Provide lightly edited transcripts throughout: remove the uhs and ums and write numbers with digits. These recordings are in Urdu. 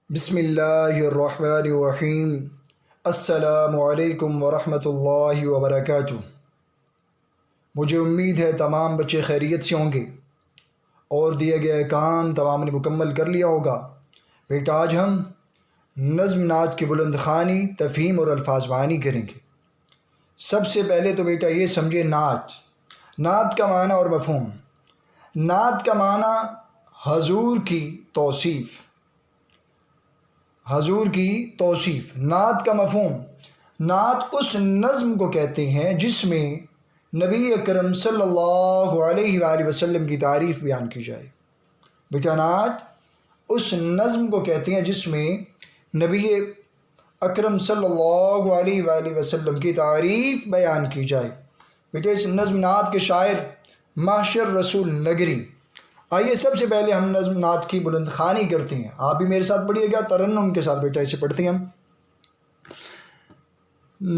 بسم اللہ الرحمن الرحیم۔ السلام علیکم ورحمۃ اللہ وبرکاتہ۔ مجھے امید ہے تمام بچے خیریت سے ہوں گے اور دیا گیا کام تمام نے مکمل کر لیا ہوگا۔ بیٹا آج ہم نظم نعت کی بلند خوانی، تفہیم اور الفاظ معانی کریں گے۔ سب سے پہلے تو بیٹا یہ سمجھے نعت کا معنی اور مفہوم۔ نعت کا معنی حضور کی توصیف، حضور کی توصیف۔ نعت کا مفہوم، نعت اس نظم کو کہتے ہیں جس میں نبی اکرم صلی اللہ علیہ وآلہ وسلم کی تعریف بیان کی جائے۔ بیٹا نعت اس نظم کو کہتے ہیں جس میں نبی اکرم صلی اللہ علیہ وآلہ وسلم کی تعریف بیان کی جائے۔ بیٹا اس نظم نعت کے شاعر معاشر رسول نگری۔ آئیے سب سے پہلے ہم نظم نعت کی بلند خوانی کرتے ہیں۔ آپ بھی میرے ساتھ پڑھیے گا ترنم کے ساتھ، بیٹا اسے پڑھتے ہیں ہم۔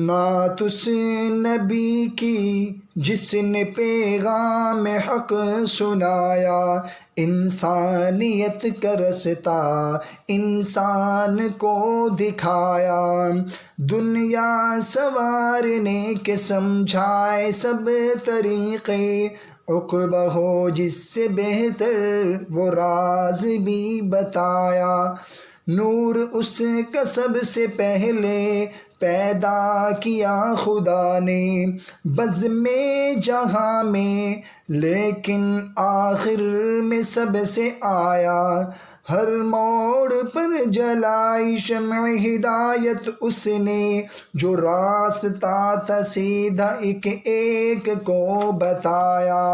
نعت اس نبی کی جس نے پیغام حق سنایا، انسانیت کا رستہ انسان کو دکھایا، دنیا سنوارنے کے سمجھائے سب طریقے، عقبہ ہو جس سے بہتر وہ راز بھی بتایا، نور اس کا سب سے پہلے پیدا کیا خدا نے بزم جہاں میں، لیکن آخر میں سب سے آیا، ہر موڑ پر جلائی شمع ہدایت اس نے، جو راستہ تھا سیدھا ایک ایک کو بتایا،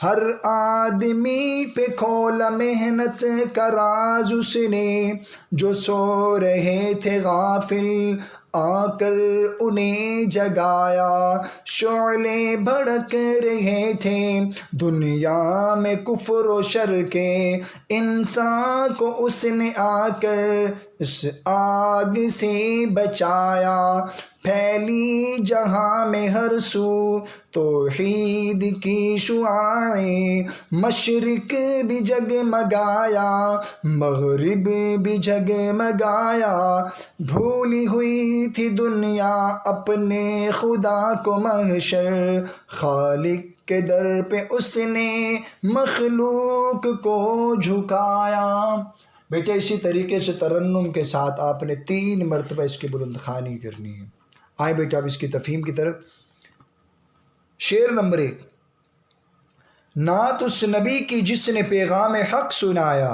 ہر آدمی پہ کھولا محنت کا راز اس نے، جو سو رہے تھے غافل آ کر انہیں جگایا، شعلے بھڑک رہے تھے دنیا میں کفر و شر کے، انسان کو اس نے آ کر اس آگ سے بچایا، پھیلی جہاں میں ہر سو توحید کی شعاعیں، مشرق بھی جگمگایا مغرب بھی جگمگایا، بھولی ہوئی تھی دنیا اپنے خدا کو، محشر خالق کے در پہ اس نے مخلوق کو جھکایا۔ بیٹا اسی طریقے سے ترنم کے ساتھ آپ نے 3 مرتبہ اس کی بلند خوانی کرنی ہے۔ آئیں بیٹا اب اس کی تفہیم کی طرف۔ شعر نمبر 1۔ نعت اس نبی کی جس نے پیغام حق سنایا،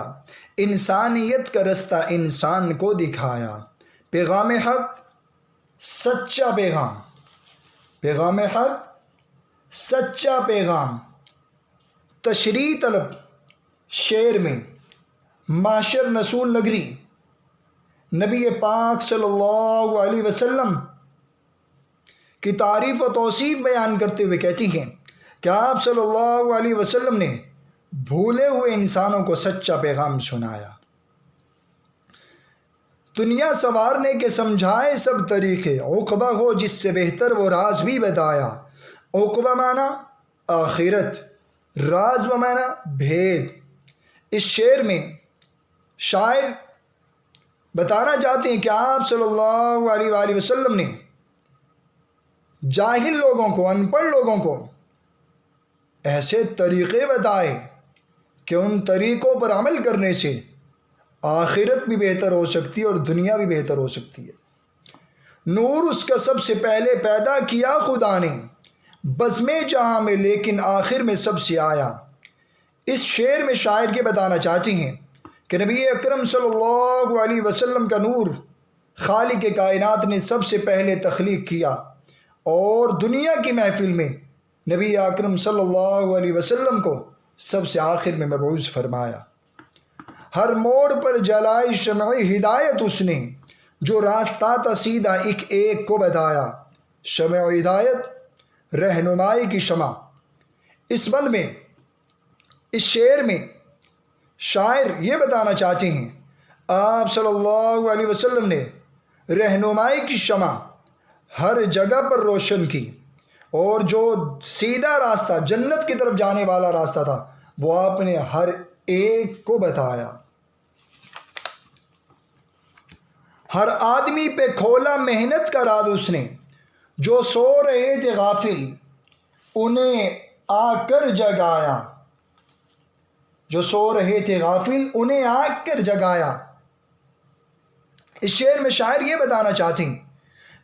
انسانیت کا رستہ انسان کو دکھایا۔ پیغام حق سچا پیغام، پیغام حق سچا پیغام۔ تشریح طلب شعر میں معاشر رسول نگری نبی پاک صلی اللہ علیہ وسلم کی تعریف و توصیف بیان کرتے ہوئے کہتی ہیں کہ آپ صلی اللہ علیہ وسلم نے بھولے ہوئے انسانوں کو سچا پیغام سنایا، دنیا سنوارنے کے سمجھائے سب طریقے، عقبہ ہو جس سے بہتر وہ راز بھی بتایا۔ عقبہ معنی آخرت، راز معنی بھید۔ اس شعر میں شاعر بتانا چاہتے ہیں کہ آپ صلی اللہ علیہ وآلہ وسلم نے جاہل لوگوں کو، ان پڑھ لوگوں کو ایسے طریقے بتائے کہ ان طریقوں پر عمل کرنے سے آخرت بھی بہتر ہو سکتی ہے اور دنیا بھی بہتر ہو سکتی ہے۔ نور اس کا سب سے پہلے پیدا کیا خدا نے بزم جہاں میں، لیکن آخر میں سب سے آیا۔ اس شعر میں شاعر یہ بتانا چاہتی ہیں کہ نبی اکرم صلی اللہ علیہ وسلم کا نور خالق کائنات نے سب سے پہلے تخلیق کیا اور دنیا کی محفل میں نبی اکرم صلی اللہ علیہ وسلم کو سب سے آخر میں مبعوث فرمایا۔ ہر موڑ پر جلائی شمع ہدایت اس نے، جو راستہ تھا سیدھا ایک ایک کو بتایا۔ شمع ہدایت رہنمائی کی شمع۔ اس بند میں، اس شعر میں شاعر یہ بتانا چاہتے ہیں آپ صلی اللہ علیہ وسلم نے رہنمائی کی شمع ہر جگہ پر روشن کی، اور جو سیدھا راستہ جنت کی طرف جانے والا راستہ تھا وہ آپ نے ہر ایک کو بتایا۔ ہر آدمی پہ کھولا محنت کا راز اس نے، جو سو رہے تھے غافل انہیں آ کر جگایا، جو سو رہے تھے غافل انہیں آ کر جگایا۔ اس شعر میں شاعر یہ بتانا چاہتے ہیں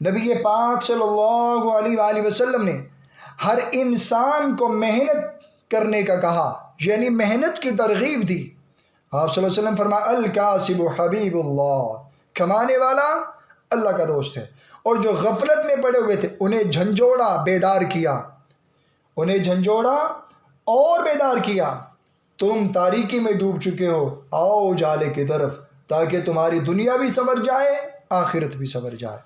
نبی پاک صلی اللہ علیہ وآلہ وسلم نے ہر انسان کو محنت کرنے کا کہا، یعنی محنت کی ترغیب دی۔ آپ صلی اللہ علیہ وسلم فرمایا الکاسب حبیب اللہ، کمانے والا اللہ کا دوست ہے، اور جو غفلت میں پڑے ہوئے تھے انہیں جھنجھوڑا، بیدار کیا، انہیں جھنجھوڑا اور بیدار کیا۔ تم تاریکی میں ڈوب چکے ہو، آؤ اجالے کی طرف، تاکہ تمہاری دنیا بھی سنور جائے، آخرت بھی سنور جائے۔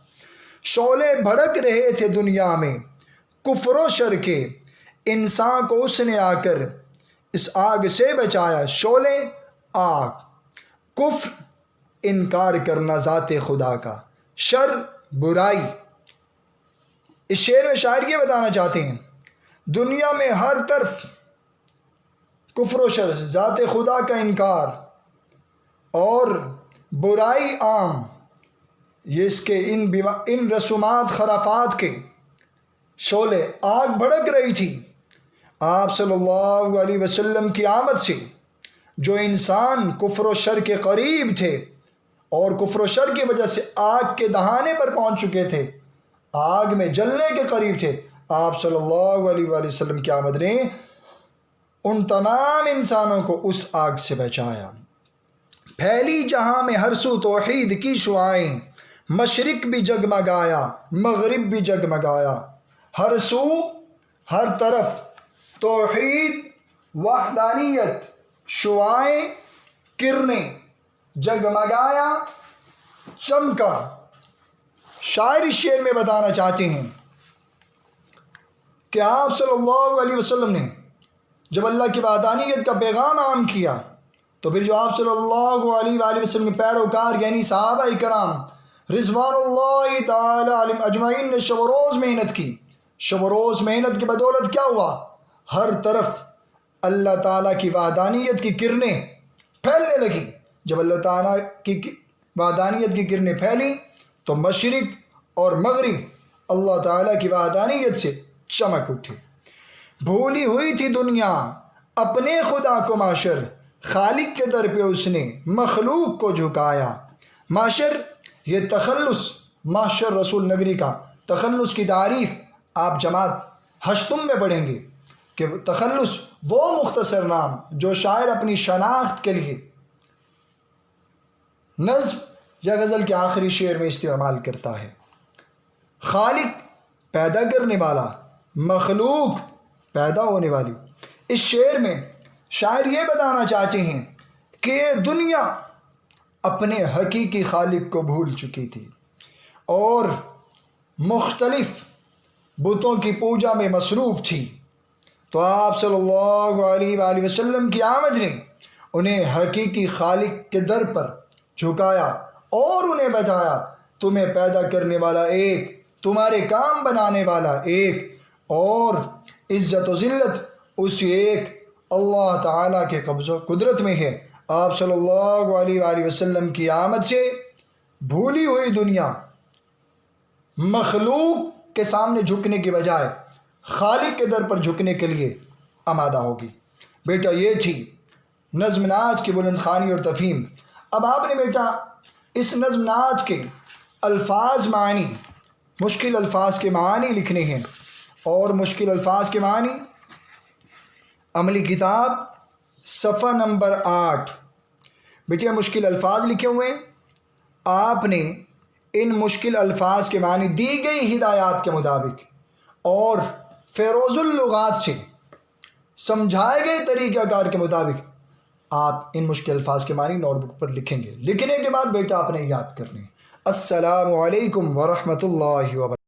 شعلے بھڑک رہے تھے دنیا میں کفر و شر کے، انسان کو اس نے آ کر اس آگ سے بچایا۔ شعلے آگ، کفر انکار کرنا ذات خدا کا، شر برائی۔ اس شعر میں شاعر یہ بتانا چاہتے ہیں دنیا میں ہر طرف کفر و شر، ذات خدا کا انکار اور برائی عام، یہ اس کے ان رسومات خرافات کے شعلے آگ بھڑک رہی تھی۔ آپ صلی اللہ علیہ وسلم کی آمد سے جو انسان کفر و شر کے قریب تھے اور کفر و شر کی وجہ سے آگ کے دہانے پر پہنچ چکے تھے، آگ میں جلنے کے قریب تھے، آپ صلی اللہ علیہ وآلہ وسلم کی آمد نے ان تمام انسانوں کو اس آگ سے بچایا۔ پھیلی جہاں میں ہر سو توحید کی شعائیں، مشرق بھی جگمگایا مغرب بھی جگمگایا، ہر سو ہر طرف توحید وحدانیت شعائیں کرنیں، جگمگایا چمکا۔ شاعر اس شعر میں بتانا چاہتے ہیں کہ آپ صلی اللہ علیہ وسلم نے جب اللہ کی وحدانیت کا پیغام عام کیا تو پھر جو آپ صلی اللہ علیہ وآلہ وسلم کے پیروکار یعنی صحابہ کرام رضوان اللہ تعالی علیہم اجمعین نے شب و روز محنت کی۔ شب و روز محنت کی بدولت کیا ہوا؟ ہر طرف اللہ تعالیٰ کی وحدانیت کی کرنیں پھیلنے لگی۔ جب اللہ تعالیٰ کی وحدانیت کی کرنیں پھیلی تو مشرق اور مغرب اللہ تعالیٰ کی وحدانیت سے چمک اٹھے۔ بھولی ہوئی تھی دنیا اپنے خدا کو معاشر، خالق کے در پہ اس نے مخلوق کو جھکایا۔ معاشر یہ تخلص، معاشر رسول نگری کا تخلص کی تعریف آپ جماعت ہشتم میں پڑھیں گے کہ تخلص وہ مختصر نام جو شاعر اپنی شناخت کے لیے نظم یا غزل کے آخری شعر میں استعمال کرتا ہے۔ خالق پیدا کرنے والا، مخلوق پیدا ہونے والی۔ اس شعر میں شاعر یہ بتانا چاہتے ہیں کہ یہ دنیا اپنے حقیقی خالق کو بھول چکی تھی اور مختلف بتوں کی پوجا میں مصروف تھی، تو آپ صلی اللہ علیہ وآلہ وسلم کی آمد نے انہیں حقیقی خالق کے در پر جھکایا اور انہیں بتایا تمہیں پیدا کرنے والا ایک، تمہارے کام بنانے والا ایک، اور عزت و ذلت اسی ایک اللہ تعالیٰ کے قبض و قدرت میں ہے۔ آپ صلی اللہ علیہ وآلہ وسلم کی آمد سے بھولی ہوئی دنیا مخلوق کے سامنے جھکنے کی بجائے خالق کے در پر جھکنے کے لیے آمادہ ہوگی۔ بیٹا یہ تھی نظم نعت کی بلند خوانی اور تفہیم۔ اب آپ نے بیٹا اس نظم نعت کے الفاظ معنی، مشکل الفاظ کے معنی لکھنے ہیں، اور مشکل الفاظ کے معنی عملی کتاب صفحہ نمبر 8 بیٹے مشکل الفاظ لکھے ہوئے ہیں۔ آپ نے ان مشکل الفاظ کے معنی دی گئی ہدایات کے مطابق اور فیروز اللغات سے سمجھائے گئے طریقہ کار کے مطابق آپ ان مشکل الفاظ کے معنی نوٹ بک پر لکھیں گے۔ لکھنے کے بعد بیٹا آپ نے یاد کرنے۔ السلام علیکم ورحمۃ اللہ وبرکاتہ۔